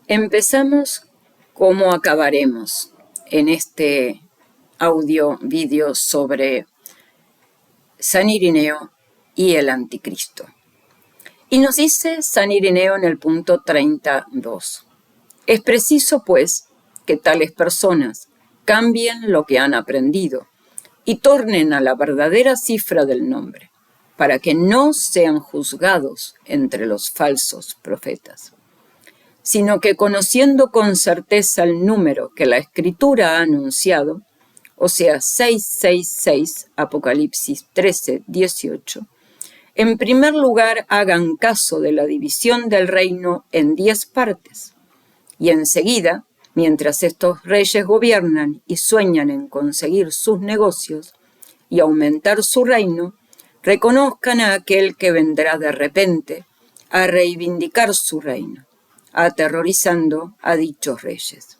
Empezamos cómo acabaremos en este audio-vídeo sobre San Irineo y el Anticristo. Y nos dice San Irineo en el punto 32. Es preciso, pues, que tales personas cambien lo que han aprendido y tornen a la verdadera cifra del nombre, para que no sean juzgados entre los falsos profetas, sino que conociendo con certeza el número que la Escritura ha anunciado, o sea 666, Apocalipsis 13, 18, en primer lugar hagan caso de la división del reino en 10 partes, y enseguida, mientras estos reyes gobiernan y sueñan en conseguir sus negocios y aumentar su reino, reconozcan a aquel que vendrá de repente a reivindicar su reino, aterrorizando a dichos reyes.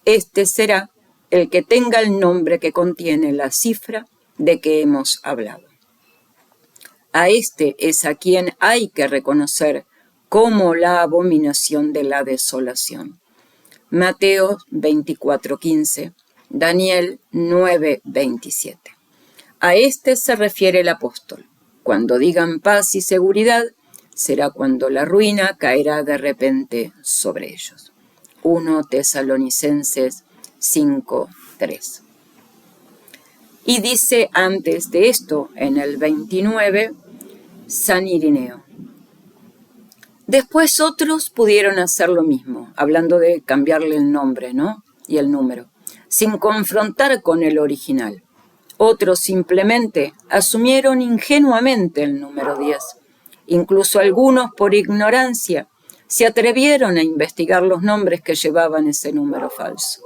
Este será el que tenga el nombre que contiene la cifra de que hemos hablado. A este es a quien hay que reconocer como la abominación de la desolación. Mateo 24:15, Daniel 9:27. A este se refiere el apóstol. Cuando digan paz y seguridad, será cuando la ruina caerá de repente sobre ellos. 1 Tesalonicenses 5:3. Y dice antes de esto, en el 29, San Irineo. Después otros pudieron hacer lo mismo, hablando de cambiarle el nombre, ¿no? Y el número, sin confrontar con el original. Otros simplemente asumieron ingenuamente el número 10. Incluso algunos, por ignorancia, se atrevieron a investigar los nombres que llevaban ese número falso.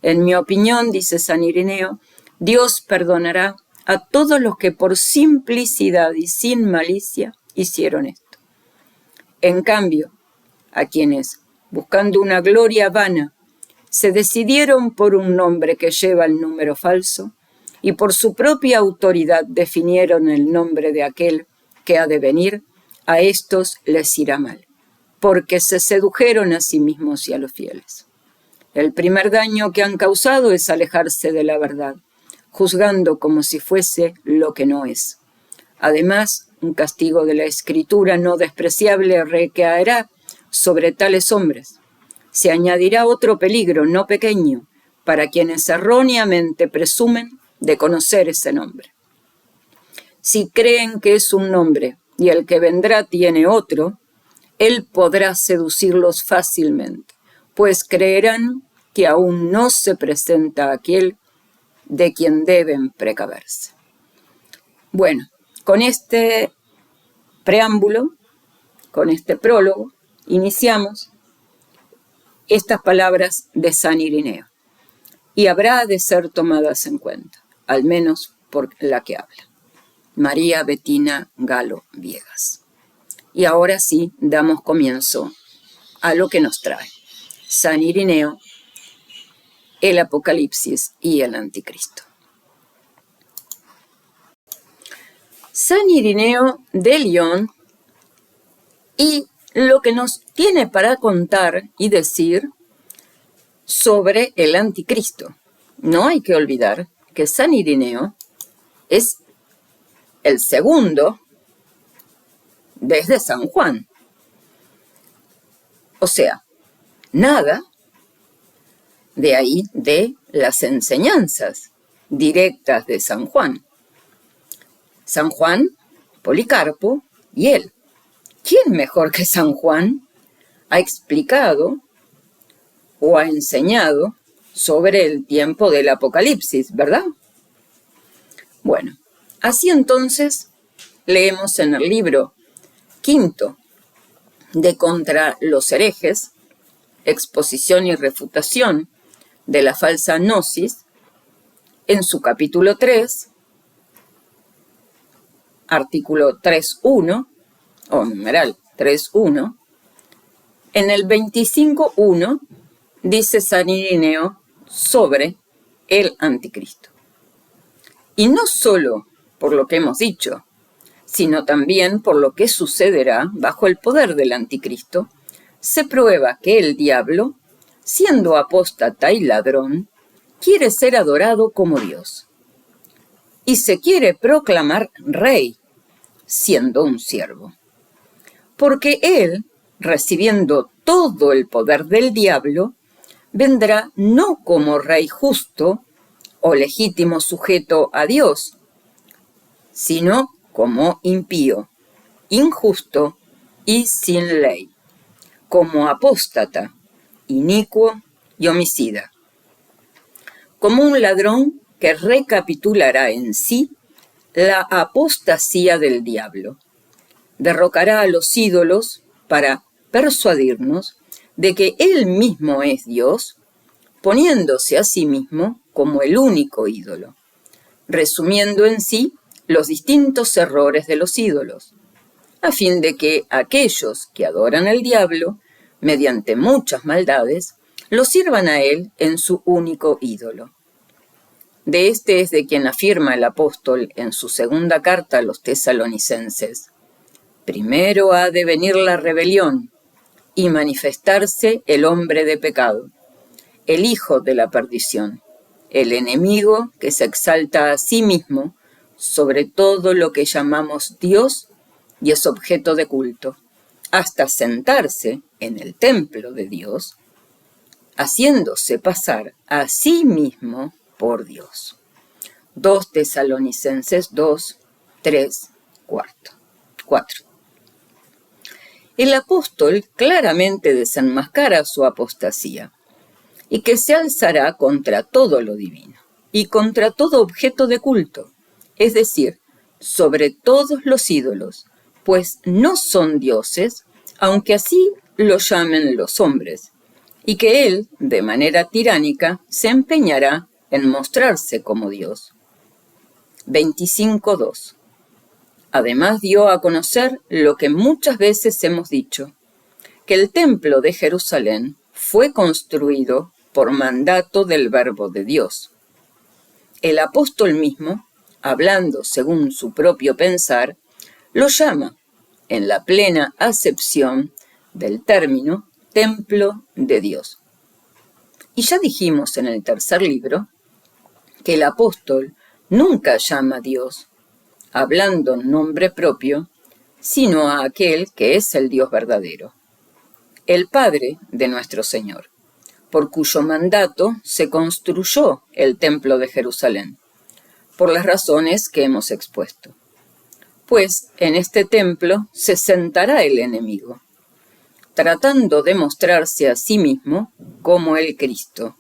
En mi opinión, dice San Irineo, Dios perdonará a todos los que por simplicidad y sin malicia hicieron esto. En cambio, a quienes, buscando una gloria vana, se decidieron por un nombre que lleva el número falso y por su propia autoridad definieron el nombre de aquel que ha de venir, a estos les irá mal, porque se sedujeron a sí mismos y a los fieles. El primer daño que han causado es alejarse de la verdad, juzgando como si fuese lo que no es. Además, un castigo de la Escritura no despreciable recaerá sobre tales hombres. Se añadirá otro peligro no pequeño para quienes erróneamente presumen de conocer ese nombre. Si creen que es un nombre y el que vendrá tiene otro, él podrá seducirlos fácilmente, pues creerán que aún no se presenta aquel de quien deben precaverse. Bueno, con este preámbulo, con este prólogo, iniciamos estas palabras de San Irineo, y habrá de ser tomadas en cuenta, al menos por la que habla, María Bettina Galo Viegas. Y ahora sí, damos comienzo a lo que nos trae San Irineo, el Apocalipsis y el Anticristo. San Irineo de Lyon, y lo que nos tiene para contar y decir sobre el Anticristo. No hay que olvidar que San Irineo es el segundo desde San Juan. O sea, nada de ahí de las enseñanzas directas de San Juan. San Juan, Policarpo y él. ¿Quién mejor que San Juan ha explicado o ha enseñado sobre el tiempo del Apocalipsis, verdad? Bueno, así entonces leemos en el libro quinto de Contra los herejes, exposición y refutación de la falsa gnosis, en su capítulo 3, artículo 3.1, o numeral 3.1, en el 25.1 dice San Irineo sobre el Anticristo. Y no solo por lo que hemos dicho, sino también por lo que sucederá bajo el poder del Anticristo, se prueba que el diablo, siendo apóstata y ladrón, quiere ser adorado como Dios. Y se quiere proclamar rey, siendo un siervo. Porque él, recibiendo todo el poder del diablo, vendrá no como rey justo o legítimo sujeto a Dios, sino como impío, injusto y sin ley, como apóstata, inicuo y homicida, como un ladrón que recapitulará en sí la apostasía del diablo. Derrocará a los ídolos para persuadirnos de que él mismo es Dios, poniéndose a sí mismo como el único ídolo, resumiendo en sí los distintos errores de los ídolos, a fin de que aquellos que adoran al diablo, mediante muchas maldades, lo sirvan a él en su único ídolo. De este es de quien afirma el apóstol en su segunda carta a los tesalonicenses: primero ha de venir la rebelión y manifestarse el hombre de pecado, el hijo de la perdición, el enemigo que se exalta a sí mismo sobre todo lo que llamamos Dios y es objeto de culto, hasta sentarse en el templo de Dios, haciéndose pasar a sí mismo por Dios. 2 Tesalonicenses 2, 3, 4. El apóstol claramente desenmascara su apostasía, y que se alzará contra todo lo divino, y contra todo objeto de culto, es decir, sobre todos los ídolos, pues no son dioses, aunque así lo llamen los hombres, y que él, de manera tiránica, se empeñará en mostrarse como Dios. 25.2. Además dio a conocer lo que muchas veces hemos dicho, que el templo de Jerusalén fue construido por mandato del Verbo de Dios. El apóstol mismo, hablando según su propio pensar, lo llama, en la plena acepción del término, templo de Dios. Y ya dijimos en el tercer libro que el apóstol nunca llama a Dios, hablando en nombre propio, sino a aquel que es el Dios verdadero, el Padre de nuestro Señor, por cuyo mandato se construyó el templo de Jerusalén, por las razones que hemos expuesto. Pues en este templo se sentará el enemigo, tratando de mostrarse a sí mismo como el Cristo.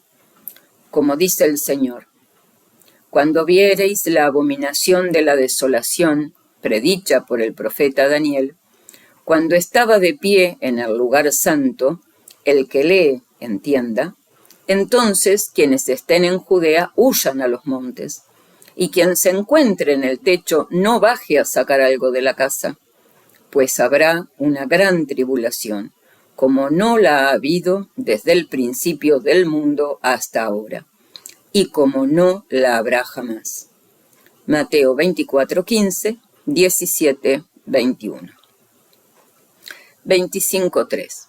Como dice el Señor: cuando viereis la abominación de la desolación, predicha por el profeta Daniel, cuando estaba de pie en el lugar santo, el que lee, entienda, entonces quienes estén en Judea huyan a los montes, y quien se encuentre en el techo no baje a sacar algo de la casa, pues habrá una gran tribulación, como no la ha habido desde el principio del mundo hasta ahora, y como no la habrá jamás. Mateo 24:15, 17:21. 25:3.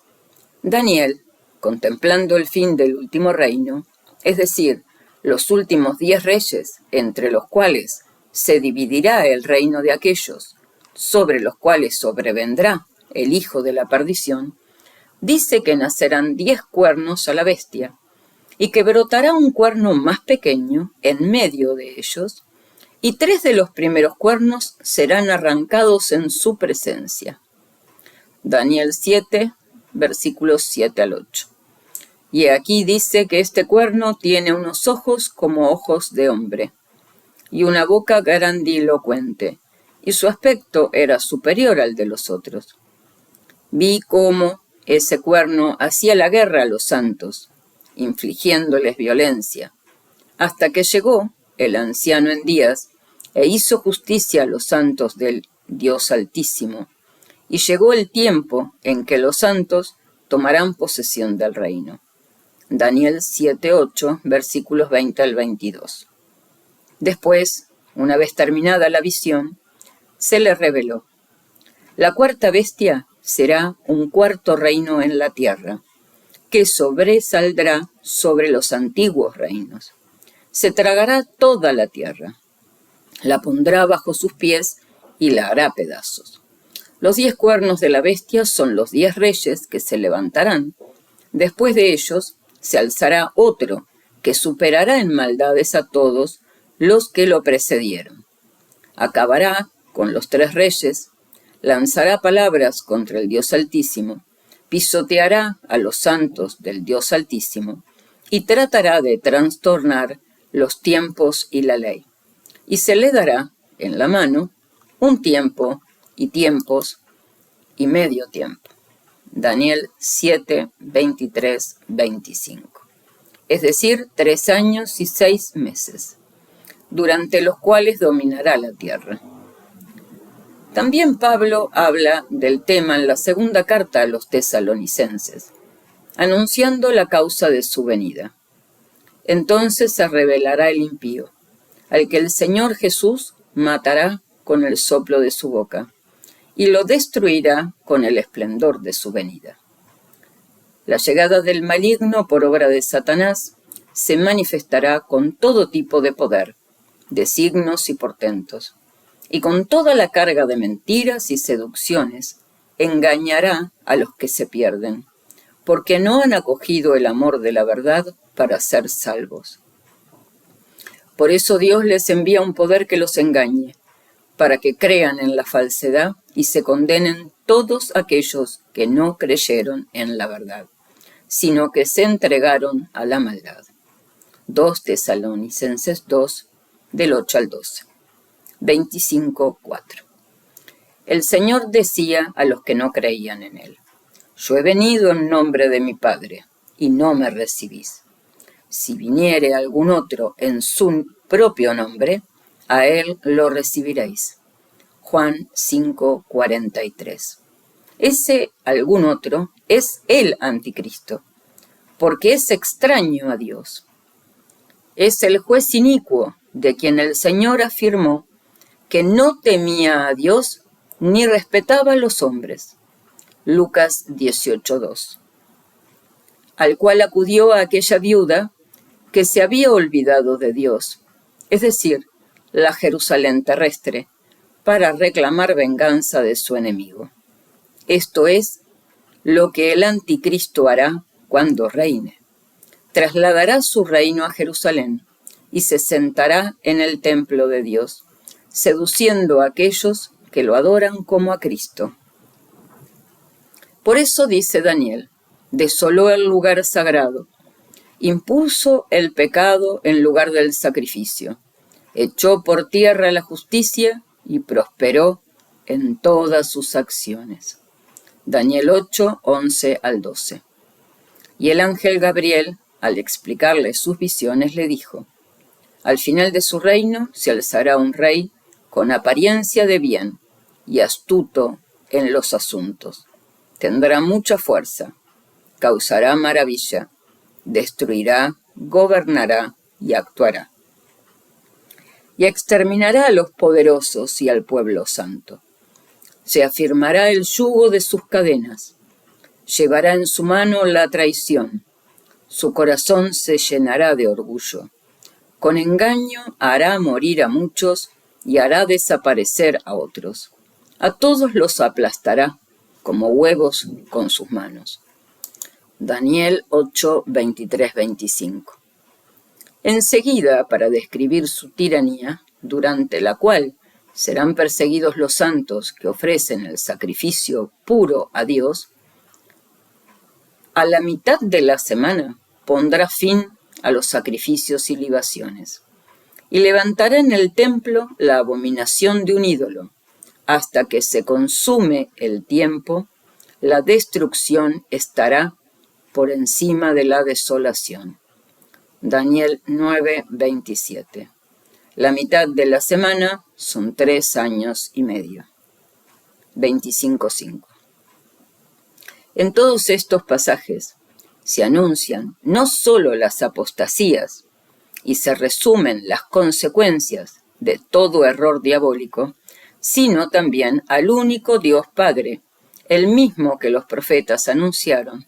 Daniel, contemplando el fin del último reino, es decir, los últimos 10 reyes, entre los cuales se dividirá el reino de aquellos, sobre los cuales sobrevendrá el hijo de la perdición, dice que nacerán 10 cuernos a la bestia, y que brotará un cuerno más pequeño en medio de ellos, y 3 de los primeros cuernos serán arrancados en su presencia. Daniel 7, versículos 7 al 8. Y aquí dice que este cuerno tiene unos ojos como ojos de hombre, y una boca grandilocuente, y su aspecto era superior al de los otros. Vi cómo ese cuerno hacía la guerra a los santos, infligiéndoles violencia, hasta que llegó el anciano en días e hizo justicia a los santos del Dios Altísimo, y llegó el tiempo en que los santos tomarán posesión del reino. Daniel 7:8, versículos 20 al 22. Después, una vez terminada la visión, se le reveló: la cuarta bestia será un cuarto reino en la tierra, que sobresaldrá sobre los antiguos reinos. Se tragará toda la tierra, la pondrá bajo sus pies y la hará pedazos. Los 10 cuernos de la bestia son los 10 reyes que se levantarán. Después de ellos se alzará otro que superará en maldades a todos los que lo precedieron. Acabará con los 3 reyes, lanzará palabras contra el Dios Altísimo, pisoteará a los santos del Dios Altísimo y tratará de trastornar los tiempos y la ley. Y se le dará en la mano un tiempo y tiempos y medio tiempo. Daniel 7, 23, 25. Es decir, 3 años y 6 meses, durante los cuales dominará la tierra. También Pablo habla del tema en la segunda carta a los tesalonicenses, anunciando la causa de su venida. Entonces se revelará el impío, al que el Señor Jesús matará con el soplo de su boca, y lo destruirá con el esplendor de su venida. La llegada del maligno por obra de Satanás se manifestará con todo tipo de poder, de signos y portentos, y con toda la carga de mentiras y seducciones engañará a los que se pierden, porque no han acogido el amor de la verdad para ser salvos. Por eso Dios les envía un poder que los engañe, para que crean en la falsedad y se condenen todos aquellos que no creyeron en la verdad, sino que se entregaron a la maldad. 2 Tesalonicenses 2, del 8 al 12. 25:4. El Señor decía a los que no creían en Él: Yo he venido en nombre de mi Padre, y no me recibís. Si viniere algún otro en su propio nombre, a él lo recibiréis. Juan 5:43. Ese algún otro es el anticristo, porque es extraño a Dios. Es el juez inicuo, de quien el Señor afirmó que no temía a Dios ni respetaba a los hombres. Lucas 18:2. Al cual acudió a aquella viuda que se había olvidado de Dios, es decir, la Jerusalén terrestre, para reclamar venganza de su enemigo. Esto es lo que el anticristo hará cuando reine. Trasladará su reino a Jerusalén y se sentará en el templo de Dios, seduciendo a aquellos que lo adoran como a Cristo. Por eso dice Daniel: desoló el lugar sagrado, impuso el pecado en lugar del sacrificio, echó por tierra la justicia y prosperó en todas sus acciones. Daniel 8, 11 al 12. Y el ángel Gabriel, al explicarle sus visiones, le dijo: al final de su reino se alzará un rey con apariencia de bien y astuto en los asuntos. Tendrá mucha fuerza, causará maravilla, destruirá, gobernará y actuará. Y exterminará a los poderosos y al pueblo santo. Se afirmará el yugo de sus cadenas. Llevará en su mano la traición. Su corazón se llenará de orgullo. Con engaño hará morir a muchos y hará desaparecer a otros. A todos los aplastará como huevos con sus manos. Daniel 8, 23, 25. Enseguida, para describir su tiranía, durante la cual serán perseguidos los santos que ofrecen el sacrificio puro a Dios, a la mitad de la semana pondrá fin a los sacrificios y libaciones, y levantará en el templo la abominación de un ídolo. Hasta que se consume el tiempo, la destrucción estará por encima de la desolación. Daniel 9, 27. La mitad de la semana son 3 años y medio. 25:5. En todos estos pasajes se anuncian no solo las apostasías y se resumen las consecuencias de todo error diabólico, sino también al único Dios Padre, el mismo que los profetas anunciaron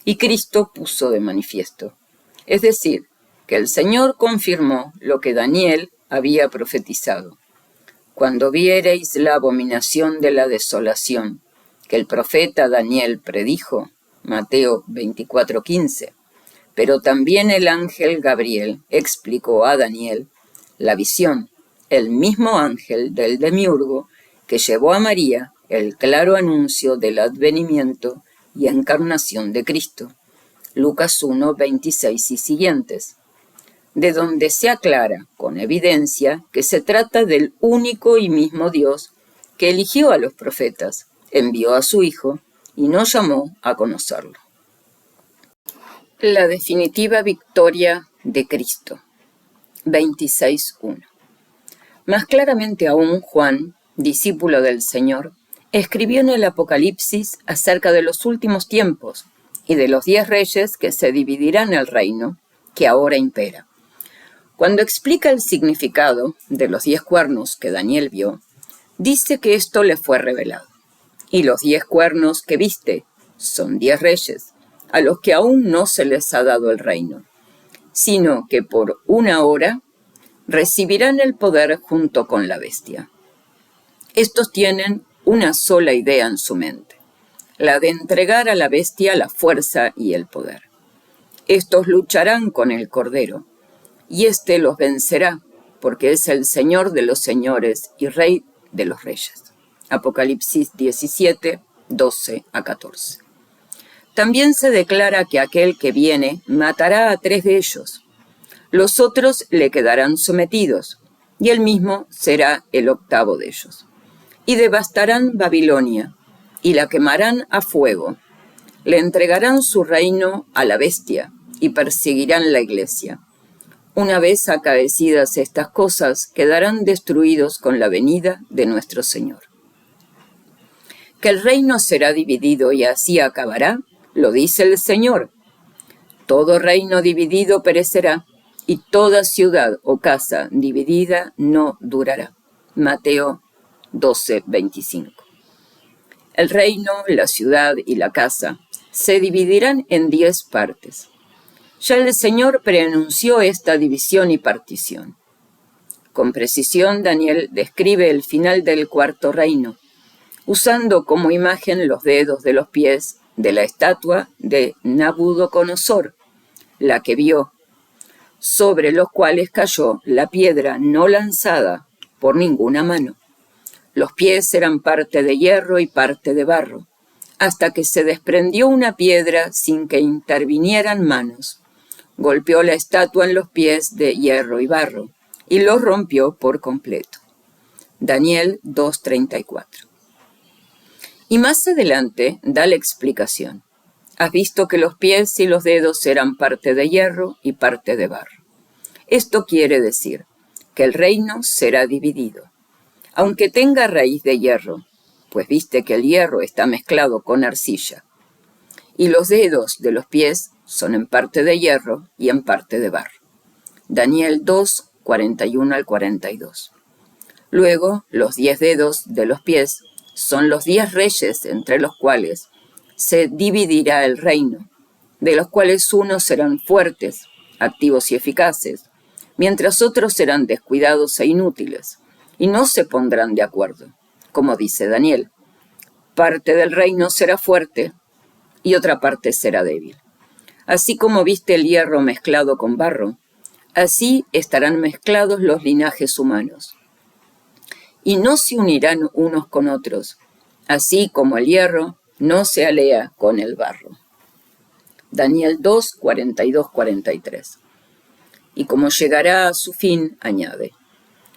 y Cristo puso de manifiesto. Es decir, que el Señor confirmó lo que Daniel había profetizado. Cuando viereis la abominación de la desolación que el profeta Daniel predijo, Mateo 24:15, pero también el ángel Gabriel explicó a Daniel la visión, el mismo ángel del demiurgo que llevó a María el claro anuncio del advenimiento y encarnación de Cristo. Lucas 1:26 y siguientes, de donde se aclara con evidencia que se trata del único y mismo Dios que eligió a los profetas, envió a su Hijo y nos llamó a conocerlo. La definitiva victoria de Cristo. 26:1. Más claramente aún, Juan, discípulo del Señor, escribió en el Apocalipsis acerca de los últimos tiempos y de los 10 reyes que se dividirán el reino que ahora impera. Cuando explica el significado de los 10 cuernos que Daniel vio, dice que esto le fue revelado. Y los 10 cuernos que viste son 10 reyes, a los que aún no se les ha dado el reino, sino que por una hora recibirán el poder junto con la bestia. Estos tienen una sola idea en su mente, la de entregar a la bestia la fuerza y el poder. Estos lucharán con el Cordero, y éste los vencerá, porque es el Señor de los señores y Rey de los reyes. Apocalipsis 17, 12 a 14. También se declara que aquel que viene matará a 3 de ellos. Los otros le quedarán sometidos, y él mismo será el 8º de ellos. Y devastarán Babilonia, y la quemarán a fuego. Le entregarán su reino a la bestia, y perseguirán la iglesia. Una vez acaecidas estas cosas, quedarán destruidos con la venida de nuestro Señor. Que el reino será dividido y así acabará, lo dice el Señor. Todo reino dividido perecerá, y toda ciudad o casa dividida no durará. Mateo 12:25. El reino, la ciudad y la casa se dividirán en 10 partes. Ya el Señor preanunció esta división y partición. Con precisión, Daniel describe el final del 4º reino, usando como imagen los dedos de los pies de la estatua de Nabucodonosor, la que vio, sobre los cuales cayó la piedra no lanzada por ninguna mano. Los pies eran parte de hierro y parte de barro, hasta que se desprendió una piedra sin que intervinieran manos. Golpeó la estatua en los pies de hierro y barro, y los rompió por completo. Daniel 2:34. Y más adelante da la explicación. Has visto que los pies y los dedos eran parte de hierro y parte de barro. Esto quiere decir que el reino será dividido, aunque tenga raíz de hierro, pues viste que el hierro está mezclado con arcilla, y los dedos de los pies son en parte de hierro y en parte de barro. Daniel 2, 41 al 42. Luego, los 10 dedos de los pies son los 10 reyes entre los cuales se dividirá el reino, de los cuales unos serán fuertes, activos y eficaces, mientras otros serán descuidados e inútiles, y no se pondrán de acuerdo, como dice Daniel. Parte del reino será fuerte y otra parte será débil. Así como viste el hierro mezclado con barro, así estarán mezclados los linajes humanos. Y no se unirán unos con otros, así como el hierro no se alea con el barro. Daniel 2, 42-43. Y como llegará a su fin, añade,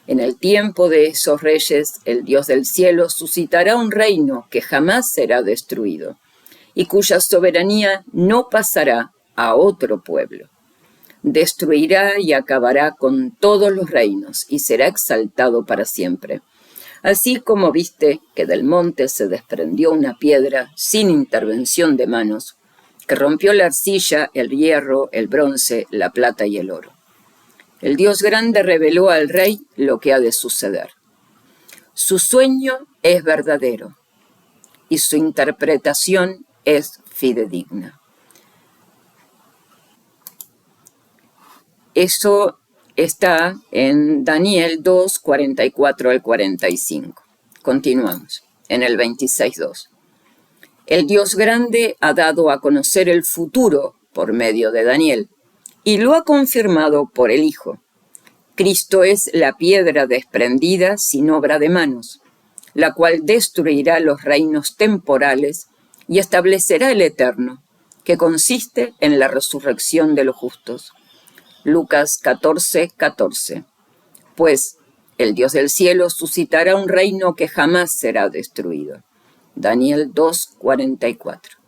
en el tiempo de esos reyes, el Dios del cielo suscitará un reino que jamás será destruido, y cuya soberanía no pasará a otro pueblo. Destruirá y acabará con todos los reinos, y será exaltado para siempre. Así como viste que del monte se desprendió una piedra sin intervención de manos, que rompió la arcilla, el hierro, el bronce, la plata y el oro. El Dios grande reveló al rey lo que ha de suceder. Su sueño es verdadero. y su interpretación es fidedigna. Eso está en Daniel 2, 44 al 45. Continuamos, en el 26.2. El Dios grande ha dado a conocer el futuro por medio de Daniel, y lo ha confirmado por el Hijo. Cristo es la piedra desprendida sin obra de manos, la cual destruirá los reinos temporales y establecerá el eterno, que consiste en la resurrección de los justos. Lucas 14:14. Pues el Dios del cielo suscitará un reino que jamás será destruido. Daniel 2:44.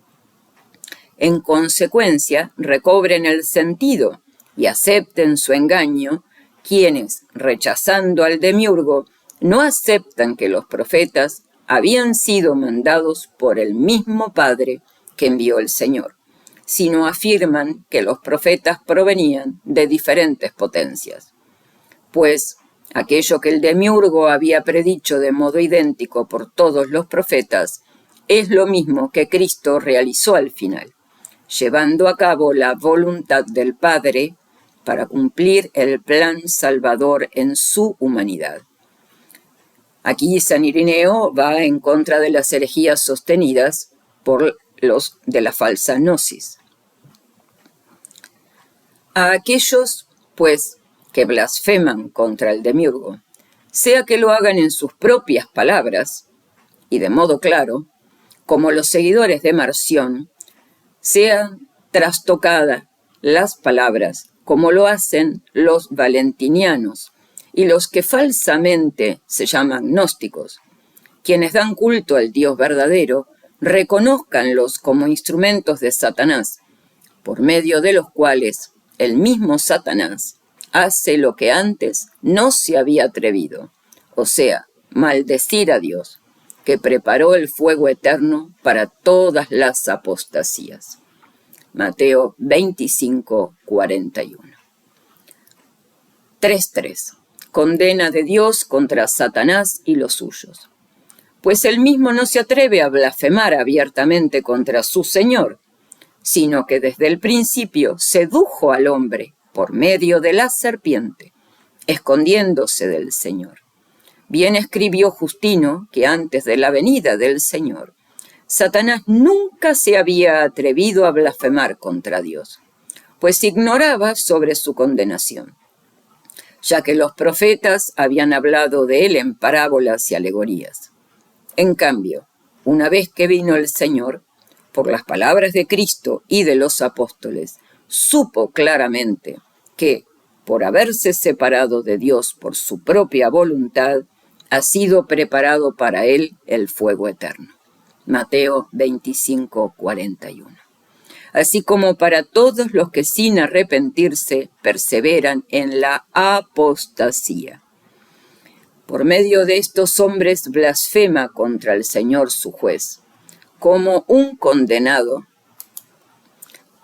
En consecuencia, recobren el sentido y acepten su engaño quienes, rechazando al demiurgo, no aceptan que los profetas habían sido mandados por el mismo Padre que envió el Señor, sino afirman que los profetas provenían de diferentes potencias. Pues aquello que el demiurgo había predicho de modo idéntico por todos los profetas es lo mismo que Cristo realizó al final, llevando a cabo la voluntad del Padre para cumplir el plan salvador en su humanidad. Aquí San Ireneo va en contra de las herejías sostenidas por los de la falsa gnosis. A aquellos, pues, que blasfeman contra el demiurgo, sea que lo hagan en sus propias palabras, y de modo claro, como los seguidores de Marción, sean trastocadas las palabras, como lo hacen los valentinianos y los que falsamente se llaman gnósticos, quienes dan culto al Dios verdadero, reconózcanlos como instrumentos de Satanás, por medio de los cuales el mismo Satanás hace lo que antes no se había atrevido, o sea, maldecir a Dios, que preparó el fuego eterno para todas las apostasías. Mateo 25:41. 3.3. Condena de Dios contra Satanás y los suyos. Pues él mismo no se atreve a blasfemar abiertamente contra su Señor, sino que desde el principio sedujo al hombre por medio de la serpiente, escondiéndose del Señor. Bien escribió Justino que antes de la venida del Señor, Satanás nunca se había atrevido a blasfemar contra Dios, pues ignoraba sobre su condenación, ya que los profetas habían hablado de él en parábolas y alegorías. En cambio, una vez que vino el Señor, por las palabras de Cristo y de los apóstoles, supo claramente que, por haberse separado de Dios por su propia voluntad, ha sido preparado para él el fuego eterno. Mateo 25:41. Así como para todos los que sin arrepentirse perseveran en la apostasía. Por medio de estos hombres blasfema contra el Señor su juez, como un condenado,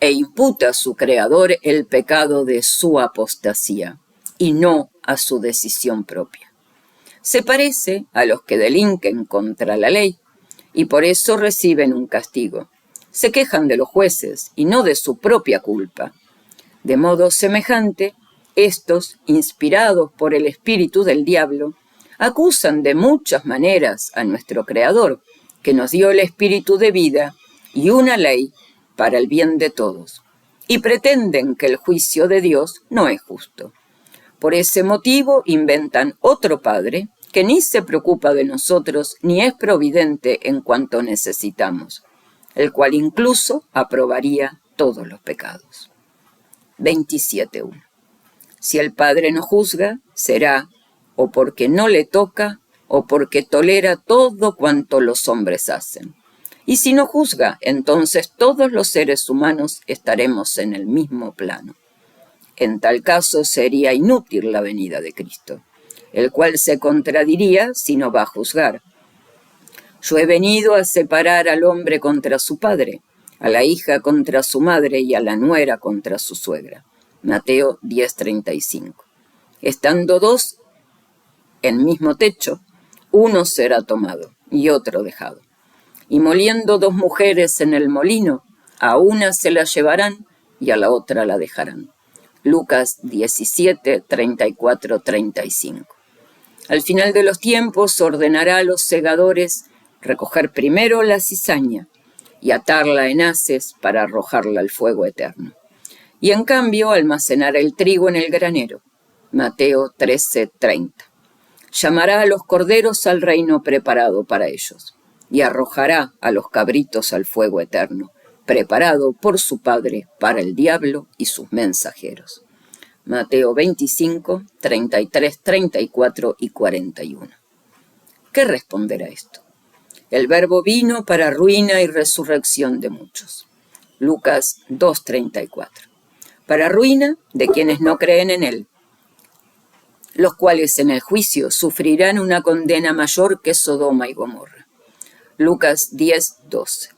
e imputa a su Creador el pecado de su apostasía, y no a su decisión propia. Se parece a los que delinquen contra la ley, y por eso reciben un castigo. Se quejan de los jueces, y no de su propia culpa. De modo semejante, estos, inspirados por el espíritu del diablo, acusan de muchas maneras a nuestro Creador, que nos dio el espíritu de vida y una ley para el bien de todos, y pretenden que el juicio de Dios no es justo. Por ese motivo inventan otro Padre que ni se preocupa de nosotros ni es providente en cuanto necesitamos, el cual incluso aprobaría todos los pecados. 27.1. Si el Padre no juzga, será o porque no le toca o porque tolera todo cuanto los hombres hacen. Y si no juzga, entonces todos los seres humanos estaremos en el mismo plano. En tal caso sería inútil la venida de Cristo, el cual se contradiría si no va a juzgar. Yo he venido a separar al hombre contra su padre, a la hija contra su madre y a la nuera contra su suegra. Mateo 10:35. Estando dos en mismo techo, uno será tomado y otro dejado. Y moliendo 2 mujeres en el molino, a una se la llevarán y a la otra la dejarán. Lucas 17, 34, 35. Al final de los tiempos ordenará a los segadores recoger primero la cizaña y atarla en haces para arrojarla al fuego eterno. Y en cambio almacenará el trigo en el granero. Mateo 13, 30. Llamará a los corderos al reino preparado para ellos y arrojará a los cabritos al fuego eterno, preparado por su Padre para el diablo y sus mensajeros. Mateo 25, 33, 34 y 41. ¿Qué responder a esto? El Verbo vino para ruina y resurrección de muchos. Lucas 2, 34. Para ruina de quienes no creen en él, los cuales en el juicio sufrirán una condena mayor que Sodoma y Gomorra. Lucas 10, 12.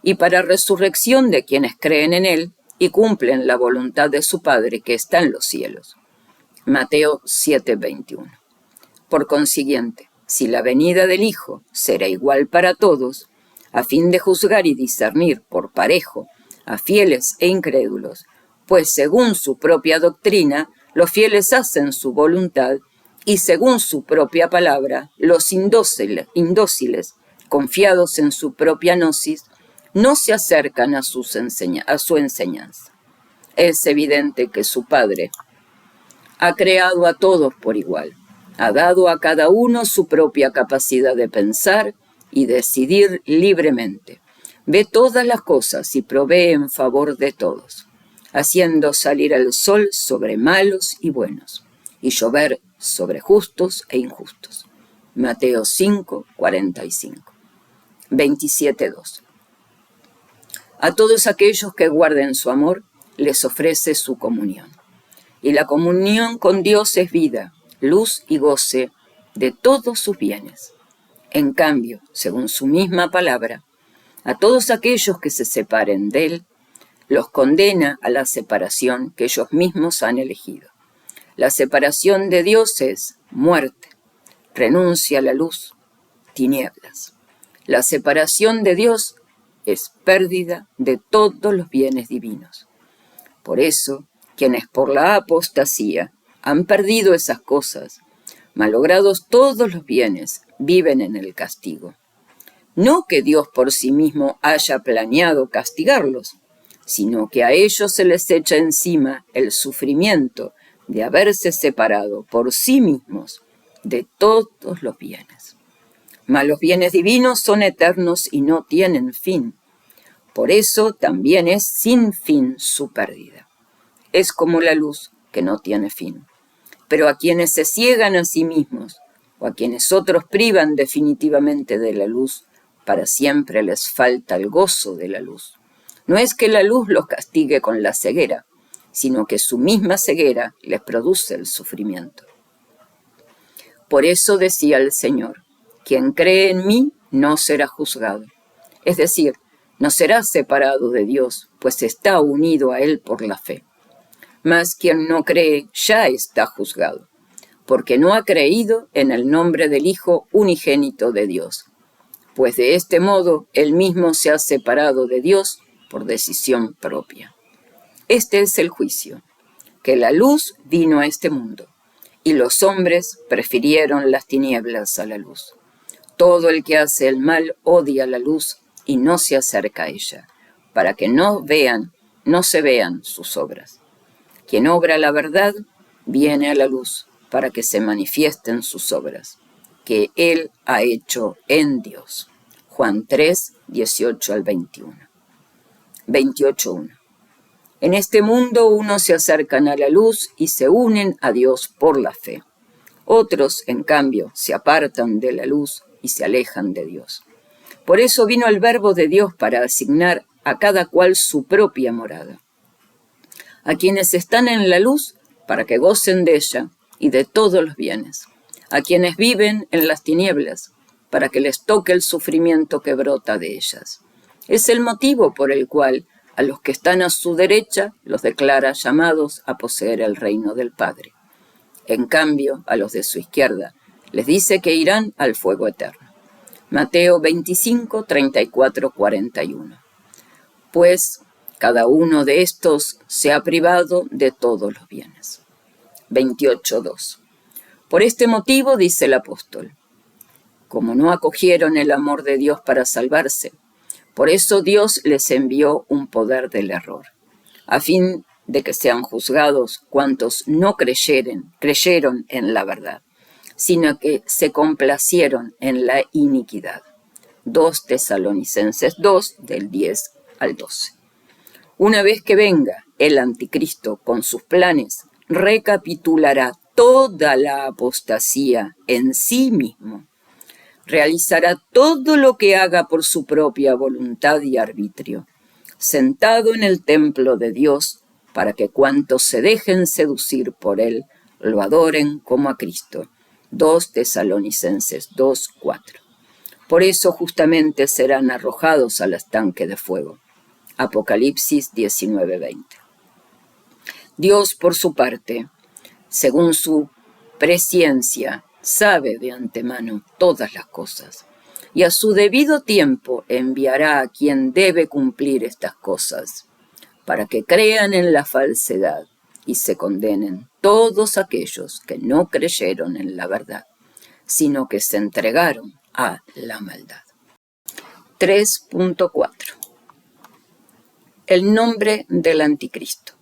Y para resurrección de quienes creen en él y cumplen la voluntad de su Padre que está en los cielos. Mateo 7, 21. Por consiguiente, si la venida del Hijo será igual para todos, a fin de juzgar y discernir por parejo a fieles e incrédulos, pues según su propia doctrina, los fieles hacen su voluntad, y según su propia palabra, los indóciles, confiados en su propia gnosis, no se acercan a su enseñanza. Es evidente que su Padre ha creado a todos por igual, ha dado a cada uno su propia capacidad de pensar y decidir libremente, ve todas las cosas y provee en favor de todos, haciendo salir el sol sobre malos y buenos, y llover sobre justos e injustos. Mateo 5, 45. 27.2. A todos aquellos que guarden su amor, les ofrece su comunión. Y la comunión con Dios es vida, luz y goce de todos sus bienes. En cambio, según su misma palabra, a todos aquellos que se separen de él, los condena a la separación que ellos mismos han elegido. La separación de Dios es muerte, renuncia a la luz, tinieblas. La separación de Dios es pérdida de todos los bienes divinos. Por eso, quienes por la apostasía han perdido esas cosas, malogrados todos los bienes, viven en el castigo. No que Dios por sí mismo haya planeado castigarlos, sino que a ellos se les echa encima el sufrimiento de haberse separado por sí mismos de todos los bienes. Mas los bienes divinos son eternos y no tienen fin. Por eso también es sin fin su pérdida. Es como la luz que no tiene fin. Pero a quienes se ciegan a sí mismos, o a quienes otros privan definitivamente de la luz, para siempre les falta el gozo de la luz. No es que la luz los castigue con la ceguera, sino que su misma ceguera les produce el sufrimiento. Por eso decía el Señor, quien cree en mí no será juzgado. Es decir, no será separado de Dios, pues está unido a Él por la fe. Mas quien no cree ya está juzgado, porque no ha creído en el nombre del Hijo unigénito de Dios. Pues de este modo Él mismo se ha separado de Dios por decisión propia. Este es el juicio, que la luz vino a este mundo, y los hombres prefirieron las tinieblas a la luz. Todo el que hace el mal odia la luz y no se acerca a ella, para que no se vean sus obras. Quien obra la verdad viene a la luz, para que se manifiesten sus obras, que Él ha hecho en Dios. Juan 3, 18 al 21. 28.1. En este mundo unos se acercan a la luz y se unen a Dios por la fe. Otros, en cambio, se apartan de la luz y se alejan de Dios. Por eso vino el Verbo de Dios para asignar a cada cual su propia morada. A quienes están en la luz, para que gocen de ella y de todos los bienes. A quienes viven en las tinieblas, para que les toque el sufrimiento que brota de ellas. Es el motivo por el cual a los que están a su derecha los declara llamados a poseer el reino del Padre. En cambio, a los de su izquierda les dice que irán al fuego eterno. Mateo 25, 34, 41. Pues cada uno de estos se ha privado de todos los bienes. 28, 2. Por este motivo, dice el apóstol, como no acogieron el amor de Dios para salvarse, por eso Dios les envió un poder del error, a fin de que sean juzgados cuantos no creyeron en la verdad, sino que se complacieron en la iniquidad. 2 Tesalonicenses 2, del 10 al 12. Una vez que venga el anticristo con sus planes, recapitulará toda la apostasía en sí mismo. Realizará todo lo que haga por su propia voluntad y arbitrio, sentado en el templo de Dios, para que cuantos se dejen seducir por él, lo adoren como a Cristo. 2 Tesalonicenses 2, 4. Por eso justamente serán arrojados al estanque de fuego. Apocalipsis 19, 20. Dios, por su parte, según su presciencia, sabe de antemano todas las cosas, y a su debido tiempo enviará a quien debe cumplir estas cosas, para que crean en la falsedad y se condenen todos aquellos que no creyeron en la verdad, sino que se entregaron a la maldad. 3.4. El nombre del anticristo.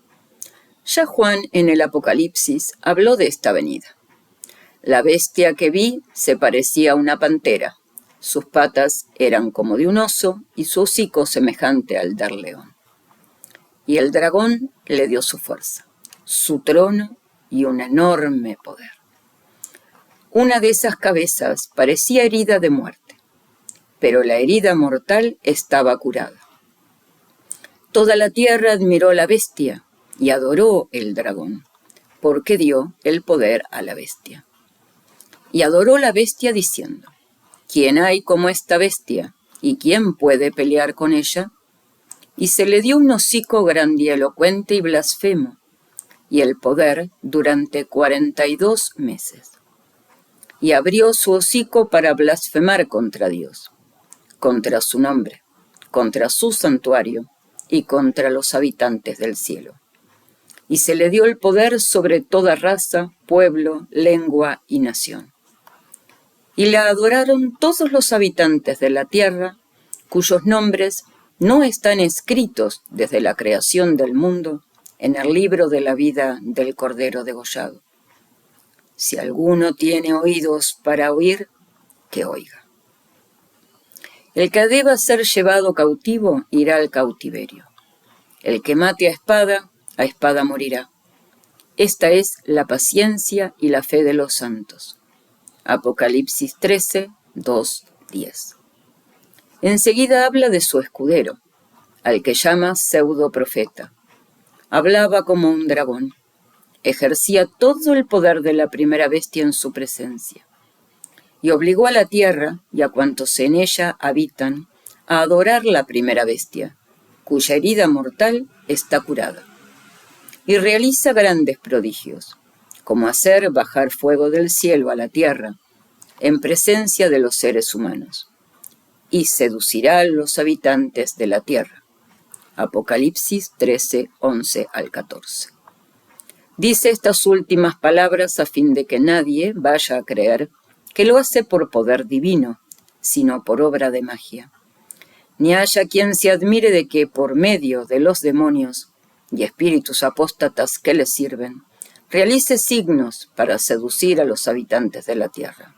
Ya Juan en el Apocalipsis habló de esta venida. La bestia que vi se parecía a una pantera, sus patas eran como de un oso y su hocico semejante al del león. Y el dragón le dio su fuerza, su trono y un enorme poder. Una de esas cabezas parecía herida de muerte, pero la herida mortal estaba curada. Toda la tierra admiró la bestia y adoró el dragón, porque dio el poder a la bestia. Y adoró la bestia diciendo, ¿quién hay como esta bestia? ¿Y quién puede pelear con ella? Y se le dio un hocico grandilocuente y blasfemo, y el poder durante 42 meses. Y abrió su hocico para blasfemar contra Dios, contra su nombre, contra su santuario y contra los habitantes del cielo. Y se le dio el poder sobre toda raza, pueblo, lengua y nación. Y la adoraron todos los habitantes de la tierra, cuyos nombres no están escritos desde la creación del mundo en el libro de la vida del Cordero degollado. Si alguno tiene oídos para oír, que oiga. El que deba ser llevado cautivo irá al cautiverio. El que mate a espada morirá. Esta es la paciencia y la fe de los santos. Apocalipsis 13, 2, 10. Enseguida habla de su escudero, al que llama pseudo-profeta. Hablaba como un dragón. Ejercía todo el poder de la primera bestia en su presencia. Y obligó a la tierra y a cuantos en ella habitan a adorar la primera bestia, cuya herida mortal está curada. Y realiza grandes prodigios, como hacer bajar fuego del cielo a la tierra, en presencia de los seres humanos, y seducirá a los habitantes de la tierra. Apocalipsis 13, 11 al 14. Dice estas últimas palabras a fin de que nadie vaya a creer que lo hace por poder divino, sino por obra de magia. Ni haya quien se admire de que por medio de los demonios y espíritus apóstatas que le sirven, realice signos para seducir a los habitantes de la tierra.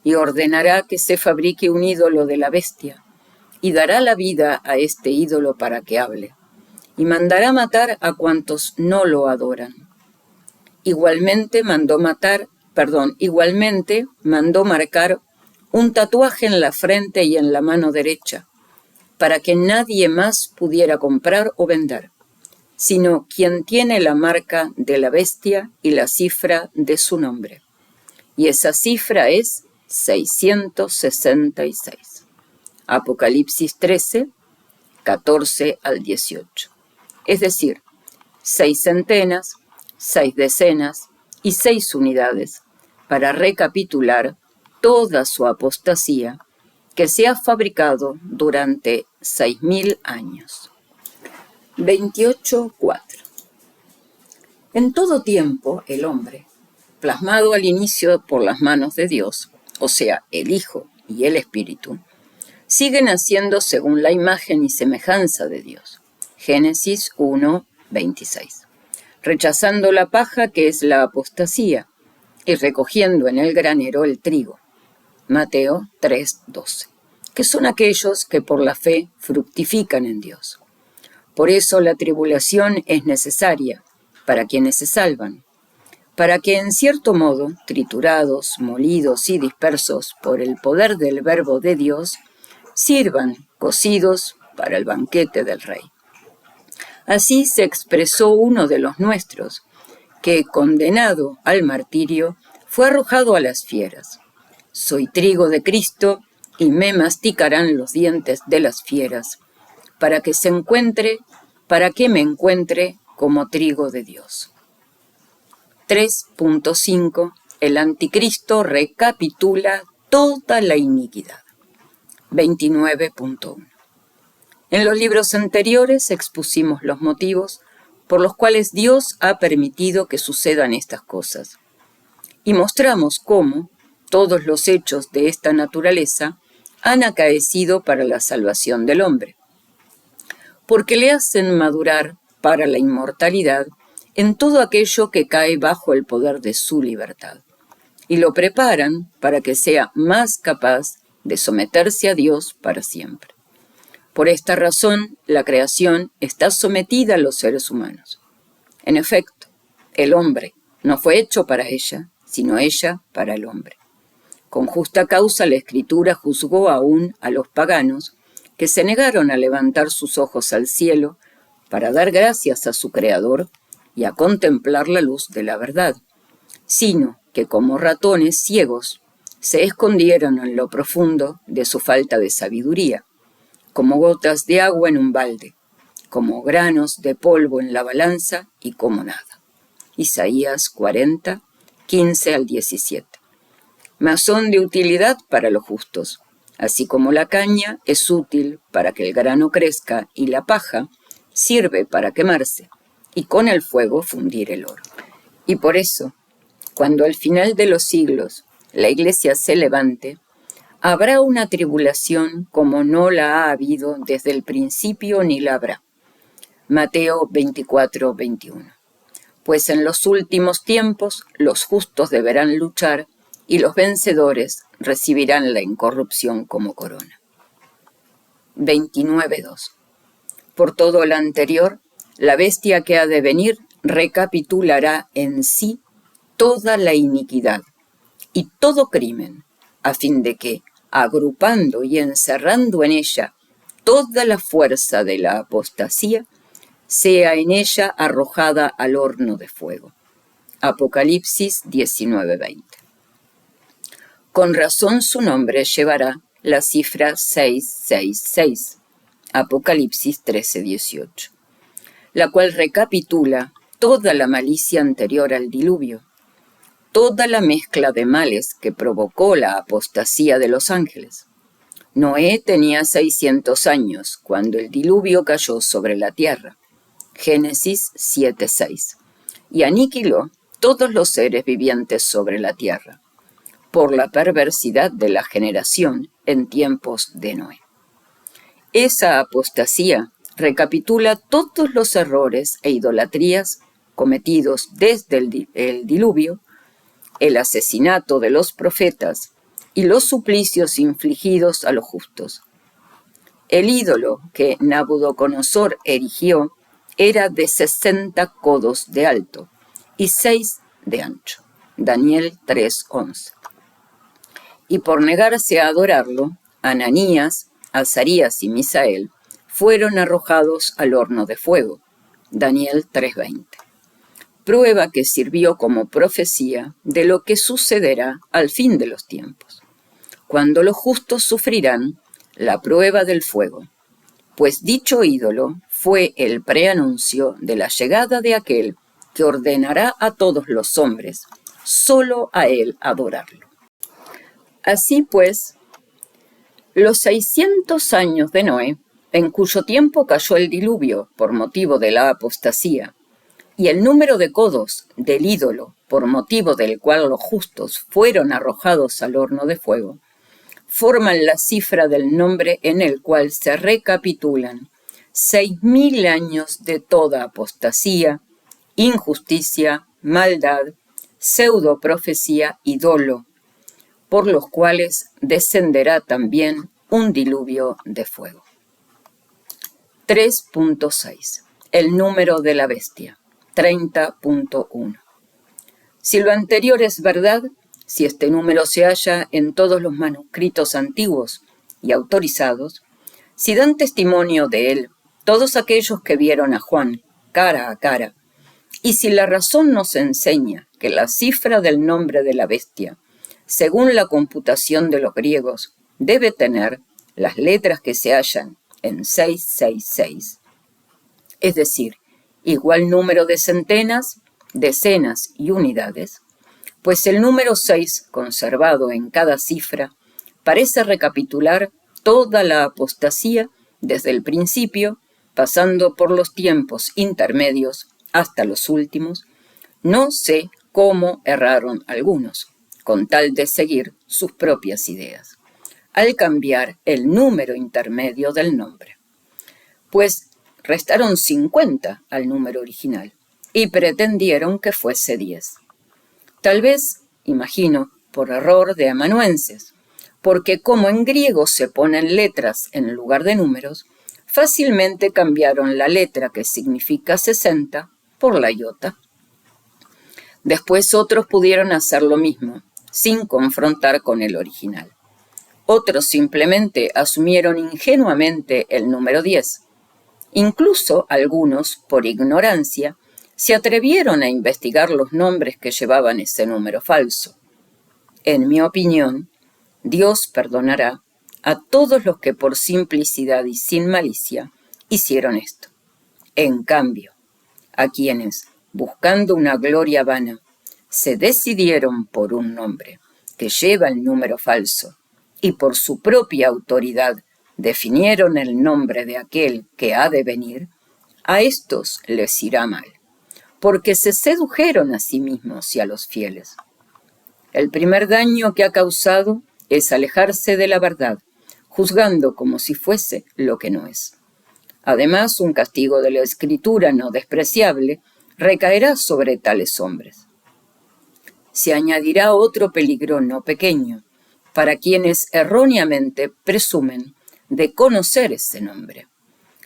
Y ordenará que se fabrique un ídolo de la bestia, y dará la vida a este ídolo para que hable, y mandará matar a cuantos no lo adoran. Igualmente mandó marcar un tatuaje en la frente y en la mano derecha, para que nadie más pudiera comprar o vender, sino quien tiene la marca de la bestia y la cifra de su nombre. Y esa cifra es 666. Apocalipsis 13, 14 al 18. Es decir, 6 centenas, 6 decenas y 6 unidades, para recapitular toda su apostasía que se ha fabricado durante 6.000 años. 28.4. En todo tiempo el hombre, plasmado al inicio por las manos de Dios, o sea, el Hijo y el Espíritu, sigue naciendo según la imagen y semejanza de Dios. Génesis 1:26. Rechazando la paja que es la apostasía y recogiendo en el granero el trigo. Mateo 3:12. Que son aquellos que por la fe fructifican en Dios. Por eso la tribulación es necesaria para quienes se salvan, para que en cierto modo, triturados, molidos y dispersos por el poder del verbo de Dios, sirvan cocidos para el banquete del Rey. Así se expresó uno de los nuestros, que, condenado al martirio, fue arrojado a las fieras. Soy trigo de Cristo, y me masticarán los dientes de las fieras, para que me encuentre como trigo de Dios. 3.5. El anticristo recapitula toda la iniquidad. 29.1. En los libros anteriores expusimos los motivos por los cuales Dios ha permitido que sucedan estas cosas, y mostramos cómo todos los hechos de esta naturaleza han acaecido para la salvación del hombre, porque le hacen madurar para la inmortalidad en todo aquello que cae bajo el poder de su libertad, y lo preparan para que sea más capaz de someterse a Dios para siempre. Por esta razón, la creación está sometida a los seres humanos. En efecto, el hombre no fue hecho para ella, sino ella para el hombre. Con justa causa la Escritura juzgó aún a los paganos que se negaron a levantar sus ojos al cielo para dar gracias a su Creador y a contemplar la luz de la verdad, sino que como ratones ciegos se escondieron en lo profundo de su falta de sabiduría, como gotas de agua en un balde, como granos de polvo en la balanza y como nada. Isaías 40, 15 al 17. Mas son de utilidad para los justos, así como la caña es útil para que el grano crezca y la paja sirve para quemarse y con el fuego fundir el oro. Y por eso, cuando al final de los siglos la Iglesia se levante, habrá una tribulación como no la ha habido desde el principio ni la habrá. Mateo 24, 21. Pues en los últimos tiempos los justos deberán luchar y los vencedores recibirán la incorrupción como corona. 29.2. Por todo lo anterior, la bestia que ha de venir recapitulará en sí toda la iniquidad y todo crimen, a fin de que, agrupando y encerrando en ella toda la fuerza de la apostasía, sea en ella arrojada al horno de fuego. Apocalipsis 19:20. Con razón su nombre llevará la cifra 666, Apocalipsis 13:18, la cual recapitula toda la malicia anterior al diluvio, toda la mezcla de males que provocó la apostasía de los ángeles. Noé tenía 600 años cuando el diluvio cayó sobre la tierra, Génesis 7:6, y aniquiló todos los seres vivientes sobre la tierra, por la perversidad de la generación en tiempos de Noé. Esa apostasía recapitula todos los errores e idolatrías cometidos desde el diluvio, el asesinato de los profetas y los suplicios infligidos a los justos. El ídolo que Nabucodonosor erigió era de 60 codos de alto y 6 de ancho. Daniel 3:11. Y por negarse a adorarlo, Ananías, Azarías y Misael fueron arrojados al horno de fuego. Daniel 3:20. Prueba que sirvió como profecía de lo que sucederá al fin de los tiempos, cuando los justos sufrirán la prueba del fuego, pues dicho ídolo fue el preanuncio de la llegada de aquel que ordenará a todos los hombres, solo a él adorarlo. Así pues, los 600 años de Noé, en cuyo tiempo cayó el diluvio por motivo de la apostasía, y el número de codos del ídolo, por motivo del cual los justos fueron arrojados al horno de fuego, forman la cifra del nombre en el cual se recapitulan 6.000 años de toda apostasía, injusticia, maldad, pseudoprofecía y dolo, por los cuales descenderá también un diluvio de fuego. 3.6. El número de la bestia. 30.1. Si lo anterior es verdad, si este número se halla en todos los manuscritos antiguos y autorizados, si dan testimonio de él todos aquellos que vieron a Juan cara a cara, y si la razón nos enseña que la cifra del nombre de la bestia, según la computación de los griegos, debe tener las letras que se hallan en 666, es decir, igual número de centenas, decenas y unidades, pues el número 6 conservado en cada cifra parece recapitular toda la apostasía desde el principio, pasando por los tiempos intermedios hasta los últimos. No sé cómo erraron algunos, con tal de seguir sus propias ideas, al cambiar el número intermedio del nombre, pues restaron 50 al número original y pretendieron que fuese 10. Tal vez, imagino, por error de amanuenses, porque como en griego se ponen letras en lugar de números, fácilmente cambiaron la letra que significa 60 por la iota. Después otros pudieron hacer lo mismo, sin confrontar con el original. Otros simplemente asumieron ingenuamente el número 10. Incluso algunos, por ignorancia, se atrevieron a investigar los nombres que llevaban ese número falso. En mi opinión, Dios perdonará a todos los que por simplicidad y sin malicia hicieron esto. En cambio, a quienes, buscando una gloria vana, se decidieron por un nombre que lleva el número falso y por su propia autoridad definieron el nombre de aquel que ha de venir, a estos les irá mal, porque se sedujeron a sí mismos y a los fieles. El primer daño que ha causado es alejarse de la verdad, juzgando como si fuese lo que no es. Además, un castigo de la Escritura no despreciable recaerá sobre tales hombres. Se añadirá otro peligro no pequeño, para quienes erróneamente presumen de conocer ese nombre.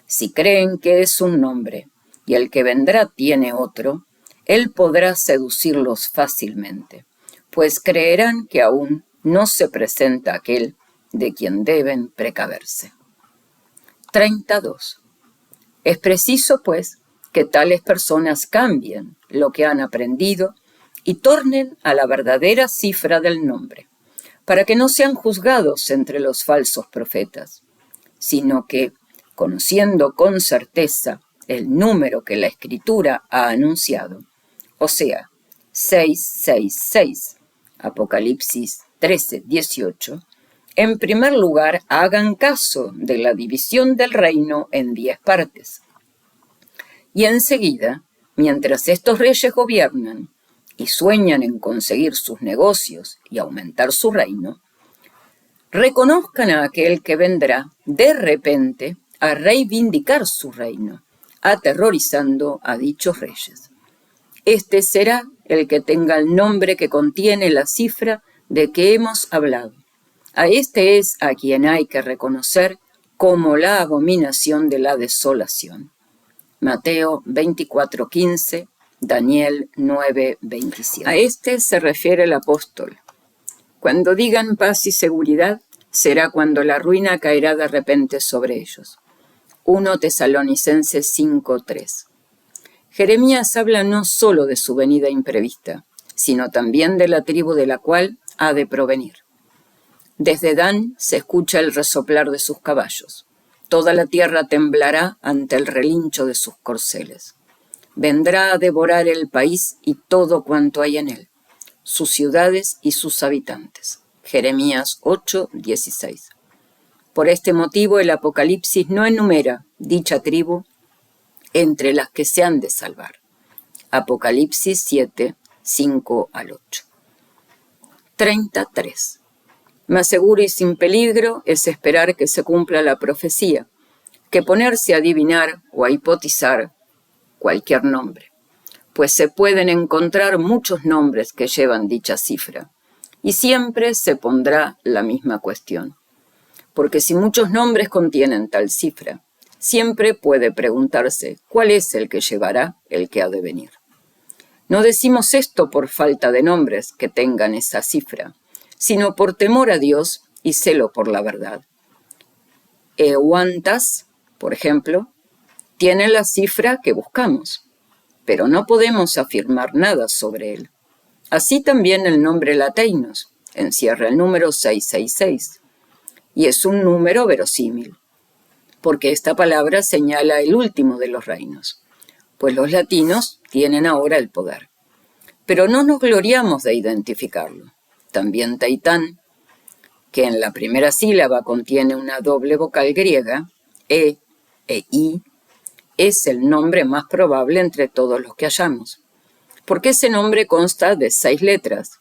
Si creen que es un nombre y el que vendrá tiene otro, él podrá seducirlos fácilmente, pues creerán que aún no se presenta aquel de quien deben precaverse. 32. Es preciso, pues, que tales personas cambien lo que han aprendido y tornen a la verdadera cifra del nombre, para que no sean juzgados entre los falsos profetas, sino que, conociendo con certeza el número que la Escritura ha anunciado, o sea, 666, Apocalipsis 13:18, en primer lugar hagan caso de la división del reino en 10 partes. Y enseguida, mientras estos reyes gobiernan y sueñan en conseguir sus negocios y aumentar su reino, reconozcan a aquel que vendrá de repente a reivindicar su reino, aterrorizando a dichos reyes. Este será el que tenga el nombre que contiene la cifra de que hemos hablado. A este es a quien hay que reconocer como la abominación de la desolación. Mateo 24:15, Daniel 9:27. A este se refiere el apóstol. Cuando digan paz y seguridad, será cuando la ruina caerá de repente sobre ellos. 1 Tesalonicenses 5:3. Jeremías habla no solo de su venida imprevista, sino también de la tribu de la cual ha de provenir. Desde Dan se escucha el resoplar de sus caballos. Toda la tierra temblará ante el relincho de sus corceles. Vendrá a devorar el país y todo cuanto hay en él, sus ciudades y sus habitantes. Jeremías 8:16. Por este motivo el Apocalipsis no enumera dicha tribu entre las que se han de salvar. Apocalipsis 7:5-8. 33. Más seguro y sin peligro es esperar que se cumpla la profecía, que ponerse a adivinar o a hipotizar cualquier nombre, pues se pueden encontrar muchos nombres que llevan dicha cifra, y siempre se pondrá la misma cuestión. Porque si muchos nombres contienen tal cifra, siempre puede preguntarse cuál es el que llevará el que ha de venir. No decimos esto por falta de nombres que tengan esa cifra, sino por temor a Dios y celo por la verdad. Euantas, por ejemplo, tiene la cifra que buscamos, pero no podemos afirmar nada sobre él. Así también el nombre Lateinos encierra el número 666, y es un número verosímil, porque esta palabra señala el último de los reinos, pues los latinos tienen ahora el poder. Pero no nos gloriamos de identificarlo. También Taitán, que en la primera sílaba contiene una doble vocal griega, e I, es el nombre más probable entre todos los que hallamos, porque ese nombre consta de 6 letras.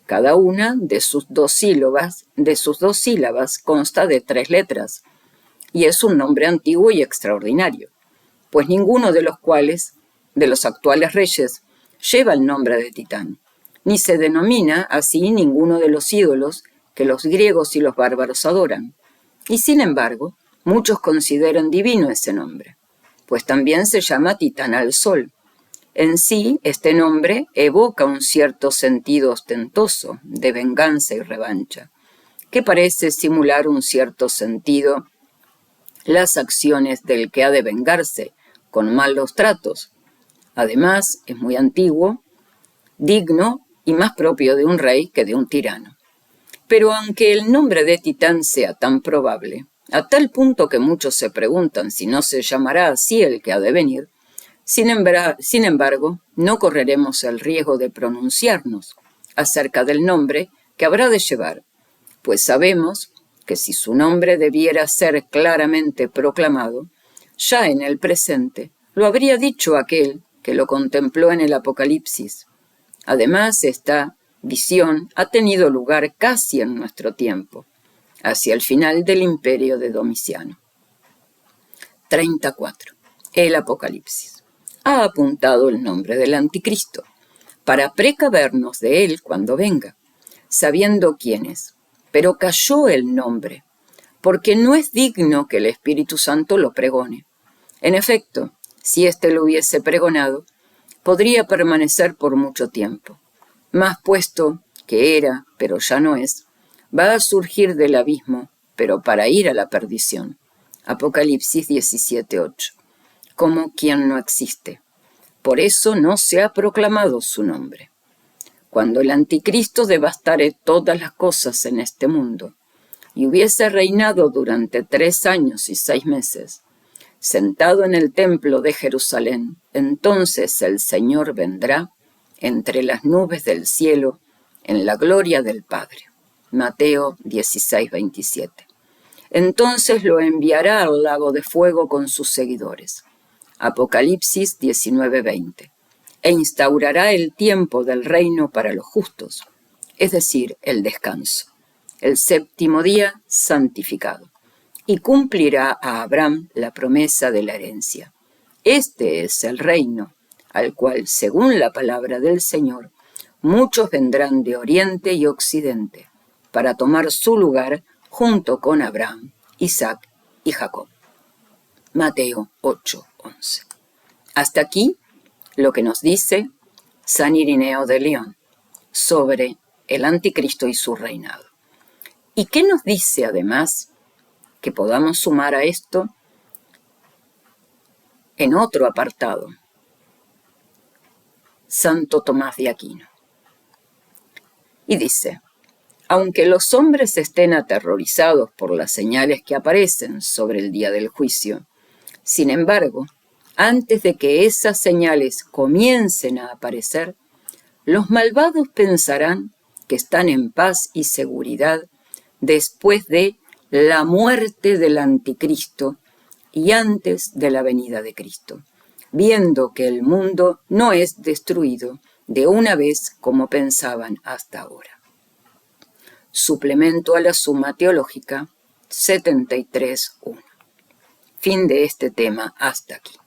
Cada una de sus dos sílabas consta de 3 letras, y es un nombre antiguo y extraordinario, pues ninguno de los actuales reyes lleva el nombre de Titán, ni se denomina así ninguno de los ídolos que los griegos y los bárbaros adoran. Y sin embargo, muchos consideran divino ese nombre, pues también se llama Titán al Sol. En sí, este nombre evoca un cierto sentido ostentoso de venganza y revancha, que parece simular un cierto sentido las acciones del que ha de vengarse con malos tratos. Además, es muy antiguo, digno y más propio de un rey que de un tirano. Pero aunque el nombre de Titán sea tan probable, a tal punto que muchos se preguntan si no se llamará así el que ha de venir, sin embargo, no correremos el riesgo de pronunciarnos acerca del nombre que habrá de llevar, pues sabemos que si su nombre debiera ser claramente proclamado, ya en el presente lo habría dicho aquel que lo contempló en el Apocalipsis. Además, esta visión ha tenido lugar casi en nuestro tiempo, hacia el final del imperio de Domiciano. 34. El Apocalipsis ha apuntado el nombre del Anticristo, para precavernos de él cuando venga, sabiendo quién es. Pero cayó el nombre, porque no es digno que el Espíritu Santo lo pregone. En efecto, si éste lo hubiese pregonado, podría permanecer por mucho tiempo. Mas puesto que era, pero ya no es, va a surgir del abismo, pero para ir a la perdición. Apocalipsis 17:8. Como quien no existe. Por eso no se ha proclamado su nombre. Cuando el anticristo devastare todas las cosas en este mundo, y hubiese reinado durante 3 años y 6 meses, sentado en el templo de Jerusalén, entonces el Señor vendrá entre las nubes del cielo en la gloria del Padre. Mateo 16:27. Entonces lo enviará al lago de fuego con sus seguidores. Apocalipsis 19:20. E instaurará el tiempo del reino para los justos, es decir, el descanso, el 7º día santificado, y cumplirá a Abraham la promesa de la herencia. Este es el reino, al cual, según la palabra del Señor, muchos vendrán de oriente y occidente, para tomar su lugar junto con Abraham, Isaac y Jacob. Mateo 8:11. Hasta aquí lo que nos dice San Irineo de León sobre el anticristo y su reinado. ¿Y qué nos dice además que podamos sumar a esto en otro apartado? Santo Tomás de Aquino. Y dice: aunque los hombres estén aterrorizados por las señales que aparecen sobre el día del juicio, sin embargo, antes de que esas señales comiencen a aparecer, los malvados pensarán que están en paz y seguridad después de la muerte del anticristo y antes de la venida de Cristo, viendo que el mundo no es destruido de una vez como pensaban hasta ahora. Suplemento a la Suma Teológica 73.1. Fin de este tema hasta aquí.